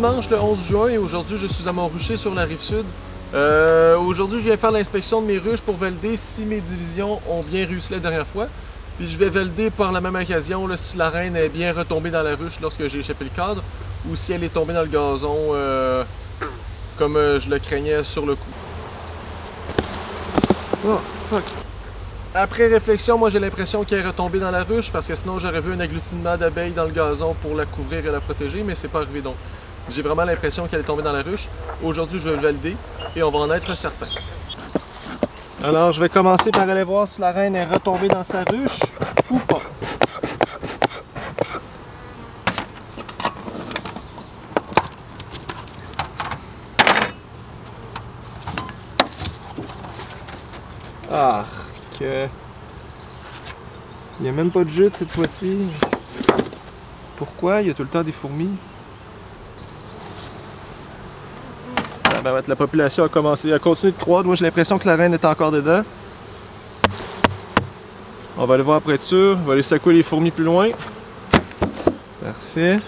dimanche le 11 juin et aujourd'hui je suis à Montrucher sur la Rive-Sud. Aujourd'hui je viens faire l'inspection de mes ruches pour valider si mes divisions ont bien réussi la dernière fois. Puis je vais valider par la même occasion là, si la reine est bien retombée dans la ruche lorsque j'ai échappé le cadre ou si elle est tombée dans le gazon comme je le craignais sur le coup. Oh, fuck. Après réflexion, moi j'ai l'impression qu'elle est retombée dans la ruche parce que sinon j'aurais vu un agglutinement d'abeilles dans le gazon pour la couvrir et la protéger, mais c'est pas arrivé donc. J'ai vraiment l'impression qu'elle est tombée dans la ruche. Aujourd'hui, je vais le valider et on va en être certain. Alors, je vais commencer par aller voir si la reine est retombée dans sa ruche ou pas. Ah, que... Il n'y a même pas de jute cette fois-ci. Pourquoi? Il y a tout le temps des fourmis. La population a commencé à continuer de croître. Moi j'ai l'impression que la reine est encore dedans. On va aller voir pour être sûr. On va aller secouer les fourmis plus loin. Parfait.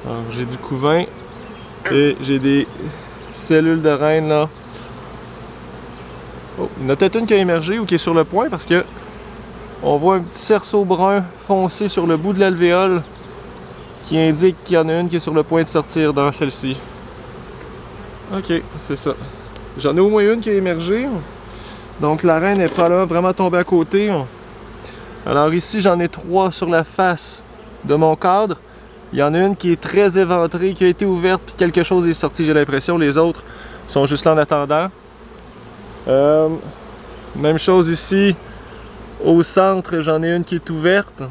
Alors j'ai du couvain et j'ai des cellules de reine là. Oh, il y en a peut-être une qui a émergé ou qui est sur le point parce que on voit un petit cerceau brun foncé sur le bout de l'alvéole qui indique qu'il y en a une qui est sur le point de sortir dans celle-ci. Ok, c'est ça. J'en ai au moins une qui a émergé. Donc la reine n'est pas là, vraiment tombée à côté. Alors ici, j'en ai 3 sur la face de mon cadre. Il y en a une qui est très éventrée, qui a été ouverte, puis quelque chose est sorti, j'ai l'impression. Les autres sont juste là en attendant. Même chose ici. Au centre, j'en ai une qui est ouverte.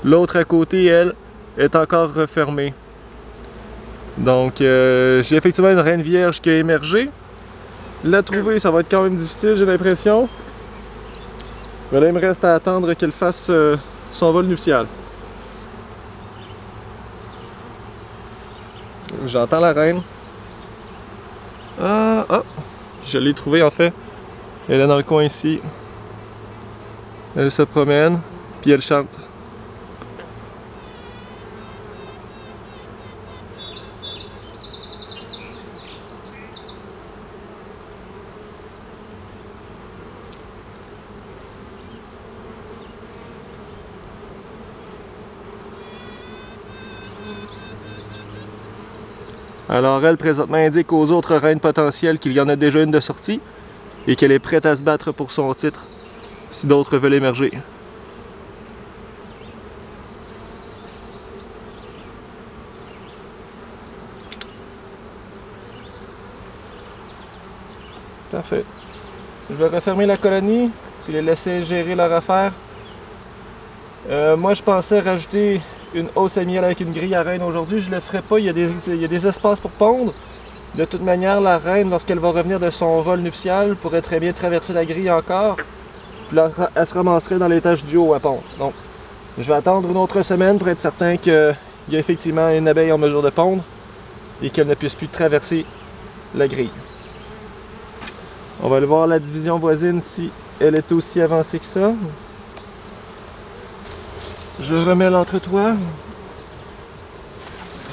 L'autre à côté, elle, est encore refermée. Donc j'ai effectivement une reine vierge qui a émergé. La trouver, ça va être quand même difficile, j'ai l'impression. Mais là, il me reste à attendre qu'elle fasse son vol nuptial. J'entends la reine. Ah, oh, je l'ai trouvée en fait. Elle est dans le coin ici. Elle se promène, puis elle chante. Alors elle, présentement, indique aux autres reines potentielles qu'il y en a déjà une de sortie et qu'elle est prête à se battre pour son titre si d'autres veulent émerger. Parfait. Je vais refermer la colonie et les laisser gérer leur affaire. Moi, je pensais rajouter une hausse à miel avec une grille à reine aujourd'hui. Je ne le ferai pas, il y a des espaces pour pondre. De toute manière, la reine, lorsqu'elle va revenir de son vol nuptial, pourrait très bien traverser la grille encore. Puis là, elle se ramasserait dans l'étage du haut à pondre. Donc, je vais attendre une autre semaine pour être certain qu'il y a effectivement une abeille en mesure de pondre et qu'elle ne puisse plus traverser la grille. On va aller voir la division voisine si elle est aussi avancée que ça. Je remets l'entretoit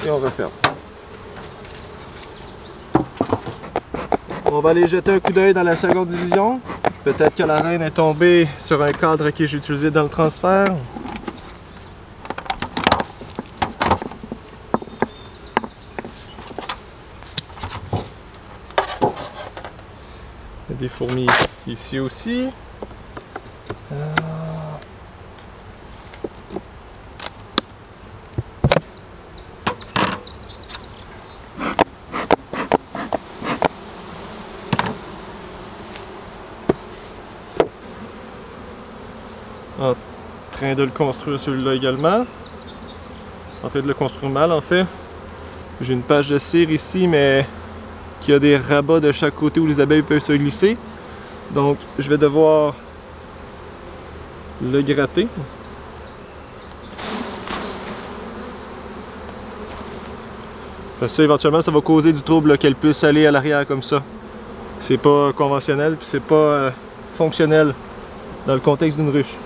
et on referme. On va aller jeter un coup d'œil dans la seconde division. Peut-être que la reine est tombée sur un cadre que j'ai utilisé dans le transfert. Il y a des fourmis ici aussi. En train de le construire celui-là également. En train de le construire mal en fait. J'ai une page de cire ici mais qui a des rabats de chaque côté où les abeilles peuvent se glisser. Donc je vais devoir le gratter. Parce que ça, éventuellement ça va causer du trouble qu'elle puisse aller à l'arrière comme ça. C'est pas conventionnel puis c'est pas fonctionnel dans le contexte d'une ruche.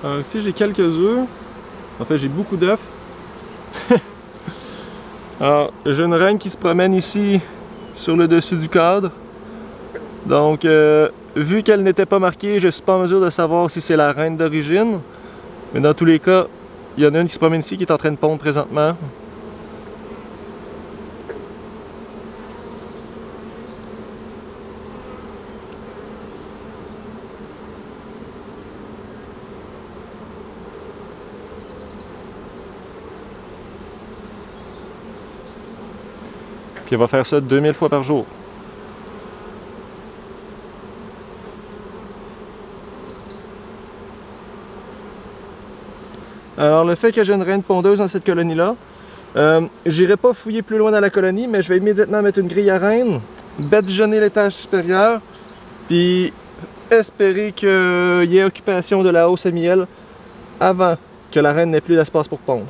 Alors ici j'ai quelques œufs. En fait j'ai beaucoup d'œufs. Alors j'ai une reine qui se promène ici sur le dessus du cadre. Donc vu qu'elle n'était pas marquée, je ne suis pas en mesure de savoir si c'est la reine d'origine. Mais dans tous les cas, il y en a une qui se promène ici qui est en train de pondre présentement. Puis elle va faire ça 2000 fois par jour. Alors le fait que j'ai une reine pondeuse dans cette colonie-là, j'irai pas fouiller plus loin dans la colonie, mais je vais immédiatement mettre une grille à reine, badigeonner l'étage supérieur, puis espérer qu'il y ait occupation de la hausse à miel avant que la reine n'ait plus d'espace pour pondre.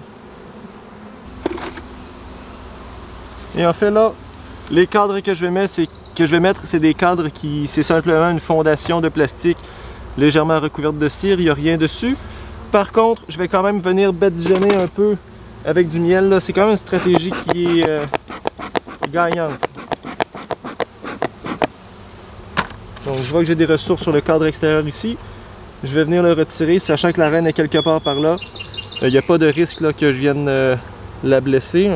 Et en fait là, les cadres que je vais mettre, c'est des cadres qui, c'est simplement une fondation de plastique légèrement recouverte de cire, il n'y a rien dessus. Par contre, je vais quand même venir badigeonner un peu avec du miel. C'est quand même une stratégie qui est gagnante. Donc je vois que j'ai des ressources sur le cadre extérieur ici. Je vais venir le retirer, sachant que la reine est quelque part par là. Il n'y a pas de risque là, que je vienne la blesser.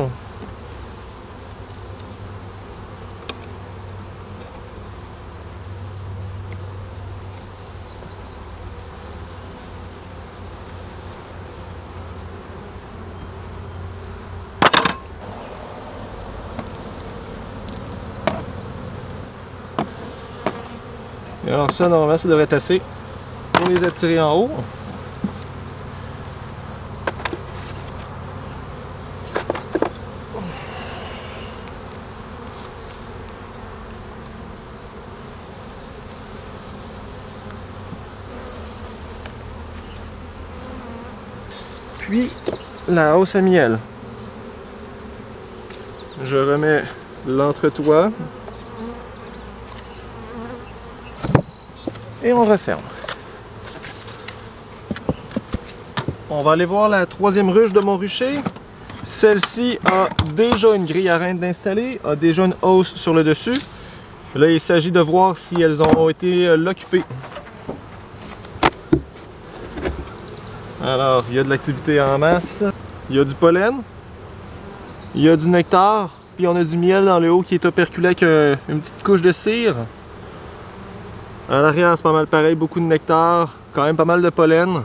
Et alors ça, normalement, ça devrait être assez pour les attirer en haut. Puis, la hausse à miel. Je remets l'entretoit. Et on referme. On va aller voir la troisième ruche de mon rucher. Celle-ci a déjà une grille à reine installée, a déjà une hausse sur le dessus. Là, il s'agit de voir si elles ont été l'occuper. Alors, il y a de l'activité en masse. Il y a du pollen. Il y a du nectar. Puis on a du miel dans le haut qui est operculé avec une petite couche de cire. À l'arrière, c'est pas mal pareil, beaucoup de nectar, quand même pas mal de pollen.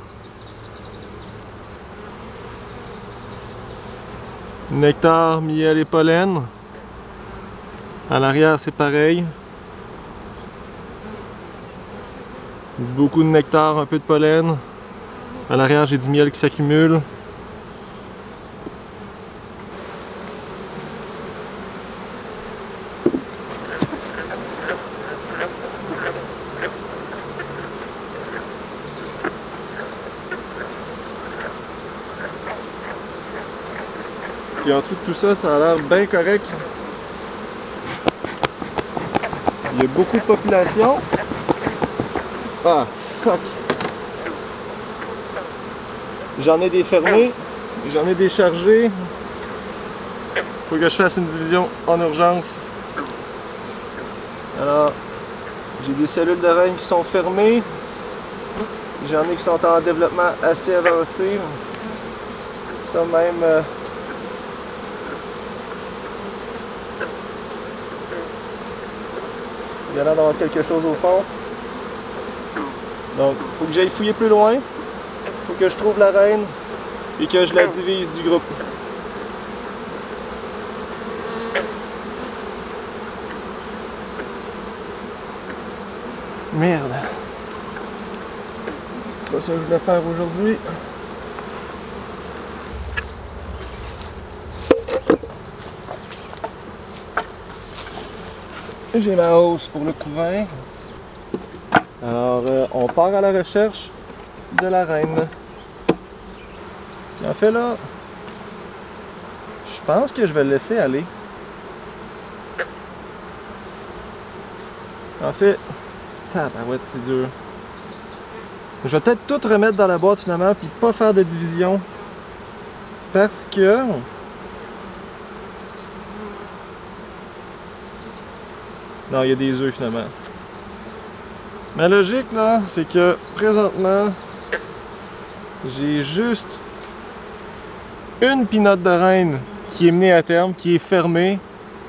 Nectar, miel et pollen. À l'arrière, c'est pareil. Beaucoup de nectar, un peu de pollen. À l'arrière, j'ai du miel qui s'accumule. Puis en dessous de tout ça, ça a l'air bien correct. Il y a beaucoup de population. Ah, fuck! J'en ai des fermés, j'en ai des chargés. Faut que je fasse une division en urgence. Alors, j'ai des cellules de reine qui sont fermées. J'en ai qui sont en développement assez avancé. Ça même... Il y a l'air d'avoir quelque chose au fond. Donc, il faut que j'aille fouiller plus loin. Il faut que je trouve la reine et que je la divise du groupe. Merde. C'est pas ça que je voulais faire aujourd'hui. J'ai ma hausse pour le couvain. Alors, on part à la recherche de la reine. Et en fait, là, je pense que je vais le laisser aller. En fait, tabarouette, c'est dur. Je vais peut-être tout remettre dans la boîte finalement, puis pas faire de division. Parce que... Non, il y a des œufs finalement. Ma logique là, c'est que présentement, j'ai juste une pinotte de reine qui est menée à terme, qui est fermée,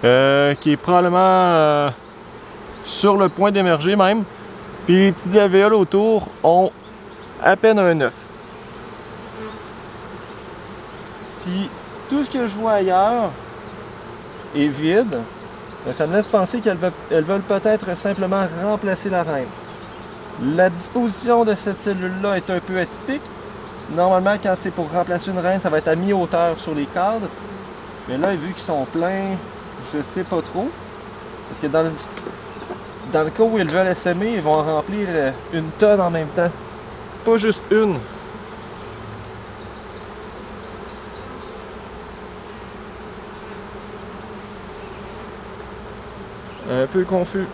qui est probablement sur le point d'émerger même. Puis les petits alvéoles autour ont à peine un œuf. Puis tout ce que je vois ailleurs est vide. Mais ça me laisse penser qu'elles veulent peut-être simplement remplacer la reine. La disposition de cette cellule-là est un peu atypique. Normalement, quand c'est pour remplacer une reine, ça va être à mi-hauteur sur les cadres. Mais là, vu qu'ils sont pleins, je sais pas trop. Parce que dans le cas où ils veulent essaimer, ils vont en remplir une tonne en même temps. Pas juste une. Un peu confus.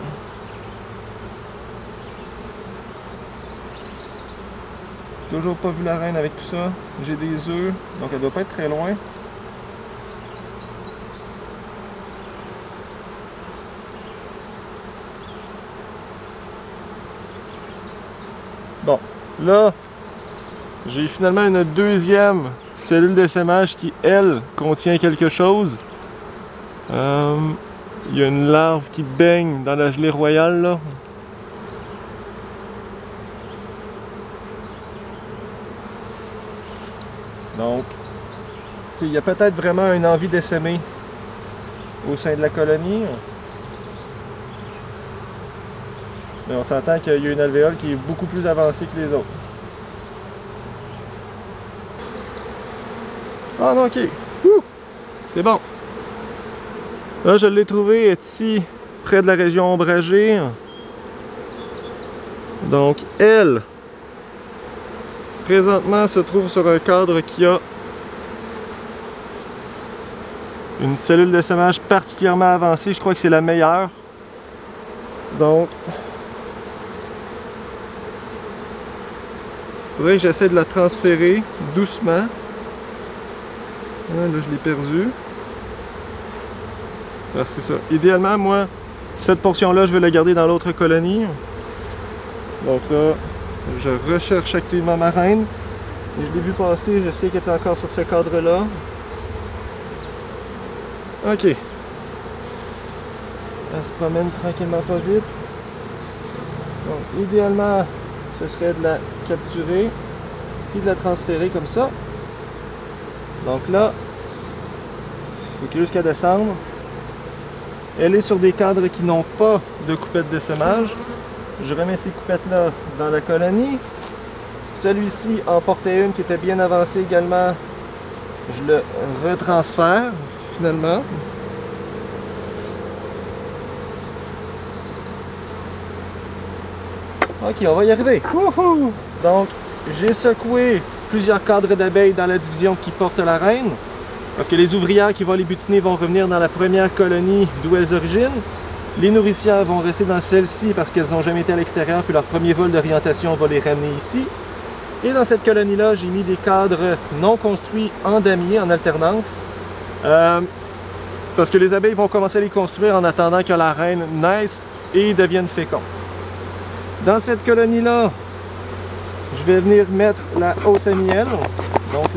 Toujours pas vu la reine avec tout ça. J'ai des œufs, donc elle doit pas être très loin. Bon, là, j'ai finalement une deuxième cellule d'essaimage qui, elle, contient quelque chose. Il y a une larve qui baigne dans la gelée royale, là. Donc, il y a peut-être vraiment une envie d'essaimer au sein de la colonie. Mais on s'entend qu'il y a une alvéole qui est beaucoup plus avancée que les autres. Ah non, ok. C'est bon. Là, je l'ai trouvé, elle est ici, près de la région ombragée. Donc, elle, présentement, se trouve sur un cadre qui a une cellule d'essaimage particulièrement avancée. Je crois que c'est la meilleure. Donc, il faudrait que j'essaie de la transférer doucement. Là, je l'ai perdu. Alors, c'est ça. Idéalement, moi, cette portion-là, je vais la garder dans l'autre colonie. Donc là, je recherche activement ma reine. Et je l'ai vu passer, je sais qu'elle est encore sur ce cadre-là. Ok. Elle se promène tranquillement pas vite. Donc, idéalement, ce serait de la capturer et de la transférer comme ça. Donc là, il faut qu'elle jusqu'à descendre. Elle est sur des cadres qui n'ont pas de coupette d'essaimage. Je remets ces coupettes-là dans la colonie. Celui-ci en portait une qui était bien avancée également. Je le retransfère finalement. Ok, on va y arriver. Wouhou! Donc, j'ai secoué plusieurs cadres d'abeilles dans la division qui porte la reine. Parce que les ouvrières qui vont les butiner vont revenir dans la première colonie d'où elles originent. Les nourricières vont rester dans celle-ci parce qu'elles n'ont jamais été à l'extérieur, puis leur premier vol d'orientation va les ramener ici. Et dans cette colonie-là, j'ai mis des cadres non construits en damier, en alternance. Parce que les abeilles vont commencer à les construire en attendant que la reine naisse et devienne féconde. Dans cette colonie-là, je vais venir mettre la hausse à miel, donc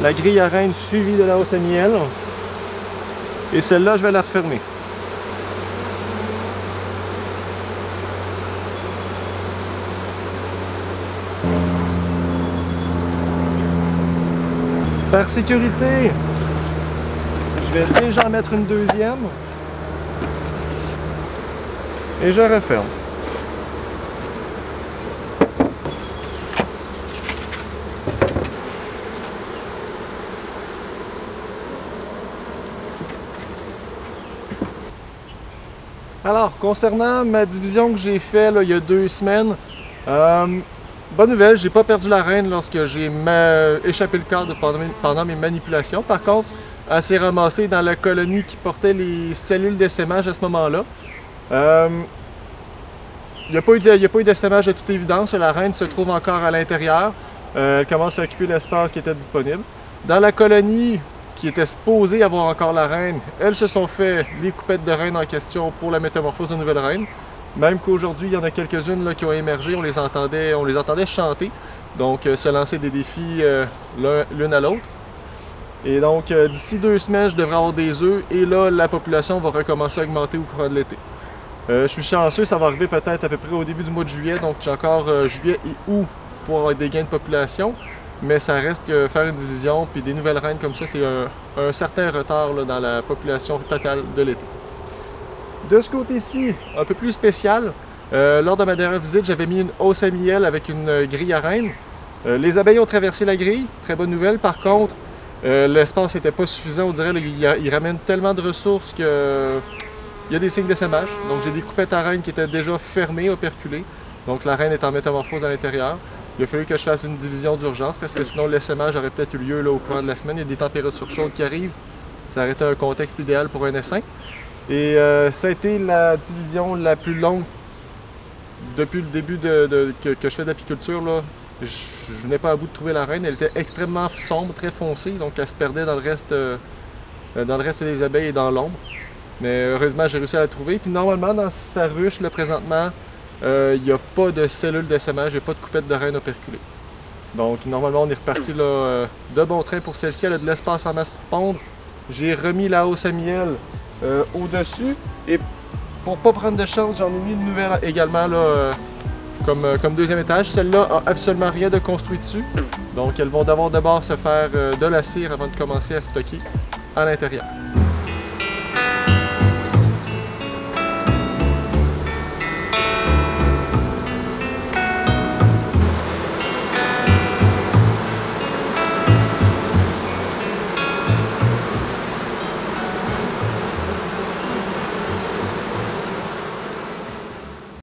la grille à reine suivie de la hausse à miel. Et celle-là, je vais la refermer. Par sécurité, je vais déjà en mettre une deuxième. Et je referme. Alors, concernant ma division que j'ai faite il y a 2 semaines, bonne nouvelle, j'ai pas perdu la reine lorsque j'ai échappé le cadre pendant mes manipulations. Par contre, elle s'est ramassée dans la colonie qui portait les cellules d'essaimage à ce moment-là. il n'y a pas eu d'essaimage de toute évidence. La reine se trouve encore à l'intérieur. Elle commence à occuper l'espace qui était disponible. Dans la colonie qui était supposée avoir encore la reine, elles se sont fait les coupettes de reine en question pour la métamorphose de nouvelle reine. Même qu'aujourd'hui, il y en a quelques-unes qui ont émergé, on les entendait chanter, donc se lancer des défis l'une à l'autre. Et donc, d'ici 2 semaines, je devrais avoir des œufs, et là, la population va recommencer à augmenter au courant de l'été. Je suis chanceux, ça va arriver peut-être à peu près au début du mois de juillet, donc j'ai encore juillet et août pour avoir des gains de population, mais ça reste que faire une division, puis des nouvelles reines comme ça, c'est un certain retard là, dans la population totale de l'été. De ce côté-ci, un peu plus spécial, lors de ma dernière visite, j'avais mis une hausse à miel avec une grille à reine. Les abeilles ont traversé la grille, très bonne nouvelle. Par contre, l'espace n'était pas suffisant, on dirait qu'ils ramènent tellement de ressources que il y a des signes d'essaimage. Donc j'ai des coupettes à reine qui étaient déjà fermées, operculées. Donc la reine est en métamorphose à l'intérieur. Il a fallu que je fasse une division d'urgence parce que sinon l'essaimage aurait peut-être eu lieu là, au courant de la semaine. Il y a des températures chaudes qui arrivent. Ça aurait été un contexte idéal pour un essaim. Et ça a été la division la plus longue depuis le début que je fais d'apiculture. Je n'ai pas à bout de trouver la reine. Elle était extrêmement sombre, très foncée, donc elle se perdait dans le reste des abeilles et dans l'ombre. Mais heureusement, j'ai réussi à la trouver. Puis normalement, dans sa ruche, là, présentement, il n'y a pas de cellules d'essaimage, il n'y a pas de coupettes de reine operculées. Donc normalement, on est reparti là, de bon train pour celle-ci. Elle a de l'espace en masse pour pondre. J'ai remis la hausse à miel au-dessus, et pour pas prendre de chance, j'en ai mis une nouvelle également là, comme deuxième étage. Celle-là a absolument rien de construit dessus, donc elles vont d'abord se faire de la cire avant de commencer à stocker à l'intérieur.